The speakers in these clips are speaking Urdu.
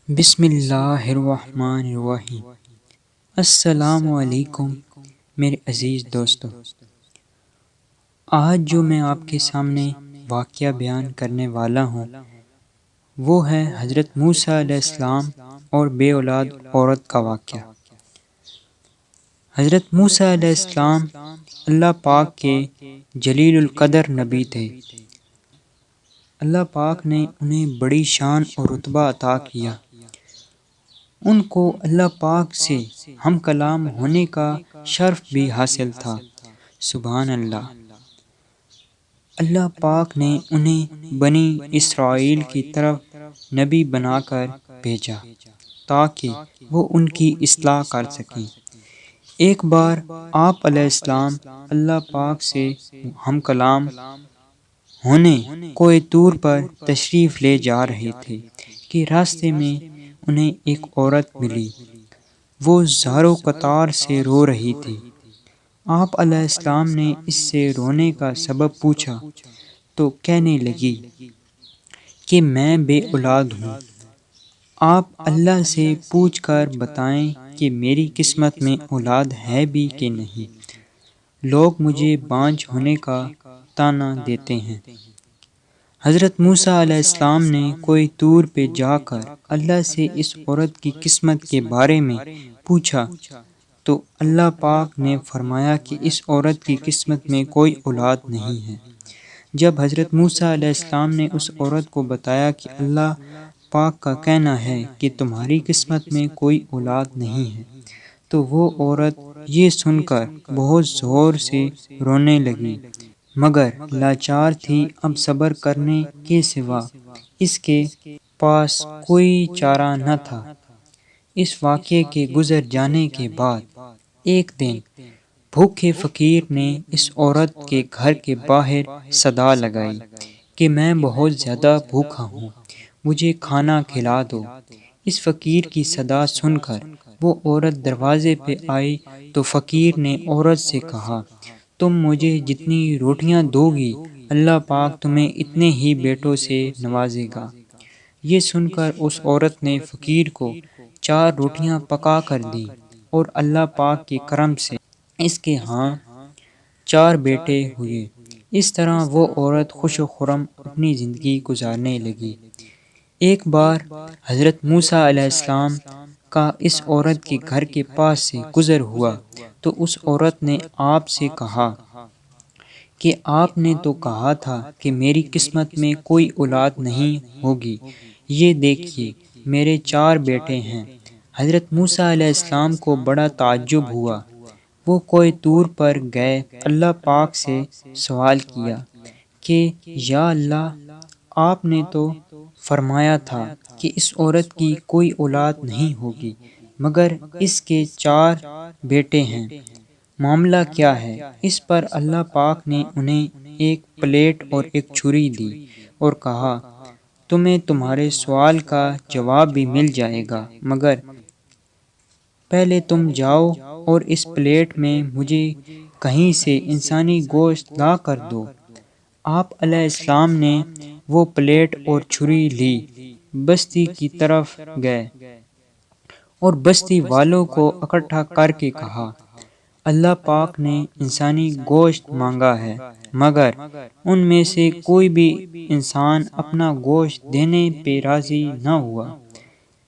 بسم اللہ الرحمن الرحیم۔ السلام علیکم میرے عزیز دوستو۔ آج جو میں آپ کے سامنے واقعہ بیان کرنے والا ہوں وہ ہے حضرت موسیٰ علیہ السلام اور بے اولاد عورت کا واقعہ۔ حضرت موسیٰ علیہ السلام اللہ پاک کے جلیل القدر نبی تھے۔ اللہ پاک نے انہیں بڑی شان اور رتبہ عطا کیا۔ ان کو اللہ پاک سے ہم کلام ہونے کا شرف بھی حاصل تھا۔ سبحان اللہ۔ اللہ پاک نے انہیں بنی اسرائیل کی طرف نبی بنا کر بھیجا تاکہ وہ ان کی اصلاح کر سکیں۔ ایک بار آپ علیہ السلام اللہ پاک سے ہم کلام ہونے کوہ طور پر تشریف لے جا رہے تھے کہ راستے میں انہیں ایک عورت ملی۔ وہ زار و قطار سے رو رہی تھی۔ آپ علیہ السلام نے اس سے رونے کا سبب پوچھا تو کہنے لگی کہ میں بے اولاد ہوں۔ آپ اللہ سے پوچھ کر بتائیں کہ میری قسمت میں اولاد ہے بھی کہ نہیں۔ لوگ مجھے بانجھ ہونے کا طعنہ دیتے ہیں۔ حضرت موسیٰ علیہ السلام نے کوہ طور پہ جا کر اللہ سے اس عورت کی قسمت کے بارے میں پوچھا تو اللہ پاک نے فرمایا کہ اس عورت کی قسمت میں کوئی اولاد نہیں ہے۔ جب حضرت موسیٰ علیہ السلام نے اس عورت کو بتایا کہ اللہ پاک کا کہنا ہے کہ تمہاری قسمت میں کوئی اولاد نہیں ہے، تو وہ عورت یہ سن کر بہت زور سے رونے لگی، مگر لاچار تھی۔ اب صبر کرنے کے سوا اس کے پاس کوئی چارہ نہ تھا۔ اس واقعے کے گزر جانے کے بعد ایک دن بھوکے فقیر نے اس عورت کے گھر کے باہر صدا لگائی کہ میں بہت زیادہ بھوکا ہوں، مجھے کھانا کھلا دو۔ اس فقیر کی صدا سن کر وہ عورت دروازے پہ آئی تو فقیر نے عورت سے کہا، تم مجھے جتنی روٹیاں دو گی اللہ پاک تمہیں اتنے ہی بیٹوں سے نوازے گا۔ یہ سن کر اس عورت نے فقیر کو 4 روٹیاں پکا کر دیں اور اللہ پاک کے کرم سے اس کے ہاں 4 بیٹے ہوئے۔ اس طرح وہ عورت خوش و خرم اپنی زندگی گزارنے لگی۔ ایک بار حضرت موسیٰ علیہ السلام کا اس عورت کے گھر کے پاس سے گزر ہوا تو اس عورت نے آپ سے کہا کہ آپ نے تو کہا تھا کہ میری قسمت میں کوئی اولاد نہیں ہوگی، یہ دیکھیے میرے 4 بیٹے ہیں۔ حضرت موسیٰ علیہ السلام کو بڑا تعجب ہوا۔ وہ کوہ طور پر گئے، اللہ پاک سے سوال کیا کہ یا اللہ، آپ نے تو فرمایا تھا کہ اس عورت کی کوئی اولاد نہیں ہوگی، مگر اس کے 4 بیٹے ہیں، معاملہ کیا ہے؟ اس پر اللہ پاک نے انہیں ایک پلیٹ اور ایک چھری دی اور کہا، تمہیں تمہارے سوال کا جواب بھی مل جائے گا، مگر پہلے تم جاؤ اور اس پلیٹ میں مجھے کہیں سے انسانی گوشت لا کر دو۔ آپ علیہ السلام نے وہ پلیٹ اور چھری لی، بستی کی طرف گئے اور بستی والوں کو اکٹھا کر کے کہا، اللہ پاک نے انسانی گوشت مانگا ہے، مگر ان میں سے کوئی بھی انسان اپنا گوشت دینے پہ راضی نہ ہوا۔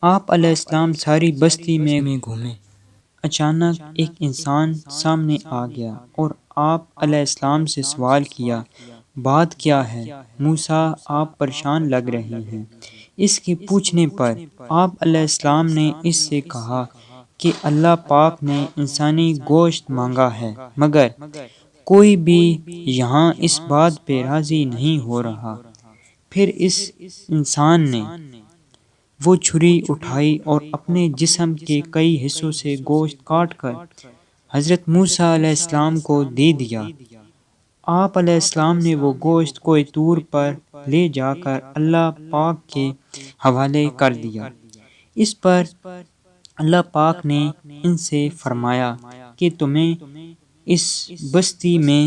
آپ علیہ السلام ساری بستی میں گھومے۔ اچانک ایک انسان سامنے آ گیا اور آپ علیہ السلام سے سوال کیا، بات کیا ہے؟ موسیٰ، آپ پریشان لگ رہے ہیں۔ اس کے پوچھنے پر آپ علیہ السلام نے اس سے کہا کہ اللہ پاک نے انسانی گوشت مانگا ہے، مگر کوئی بھی یہاں اس بات پہ راضی نہیں ہو رہا۔ پھر اس انسان نے وہ چھری اٹھائی اور اپنے جسم کے کئی حصوں سے گوشت کاٹ کر حضرت موسیٰ علیہ السلام کو دے دیا۔ آپ علیہ السلام نے وہ گوشت کوہ طور پر لے جا کر اللہ پاک کے حوالے کر دیا۔ اس پر اللہ پاک نے ان سے فرمایا کہ تمہیں اس بستی میں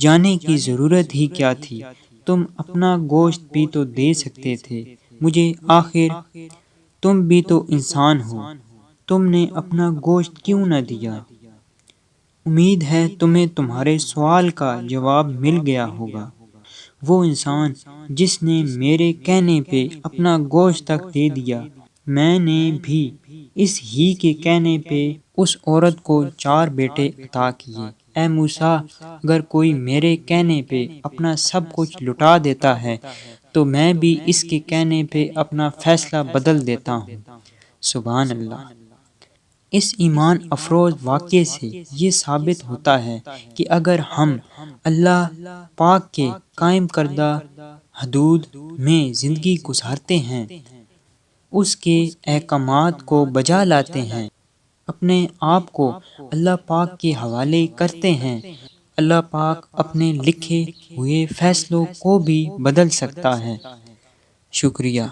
جانے کی ضرورت ہی کیا تھی؟ تم اپنا گوشت بھی تو دے سکتے تھے، مجھے آخر تم بھی تو انسان ہو، تم نے اپنا گوشت کیوں نہ دیا؟ امید ہے تمہیں تمہارے سوال کا جواب مل گیا ہوگا۔ وہ انسان جس نے میرے کہنے پہ اپنا گوشت تک دے دیا، میں نے بھی اس ہی کے کہنے پہ اس عورت کو 4 بیٹے عطا کیے۔ اے موسیٰ، اگر کوئی میرے کہنے پہ اپنا سب کچھ لٹا دیتا ہے تو میں بھی اس کے کہنے پہ اپنا فیصلہ بدل دیتا ہوں۔ سبحان اللہ۔ اس ایمان افروز واقعے سے یہ ثابت ہوتا ہے کہ اگر ہم اللہ پاک کے قائم کردہ حدود میں زندگی گزارتے ہیں، اس کے احکامات کو بجا لاتے ہیں، اپنے آپ کو اللہ پاک کے حوالے کرتے ہیں، اللہ پاک اپنے لکھے ہوئے فیصلوں کو بھی بدل سکتا ہے۔ شکریہ۔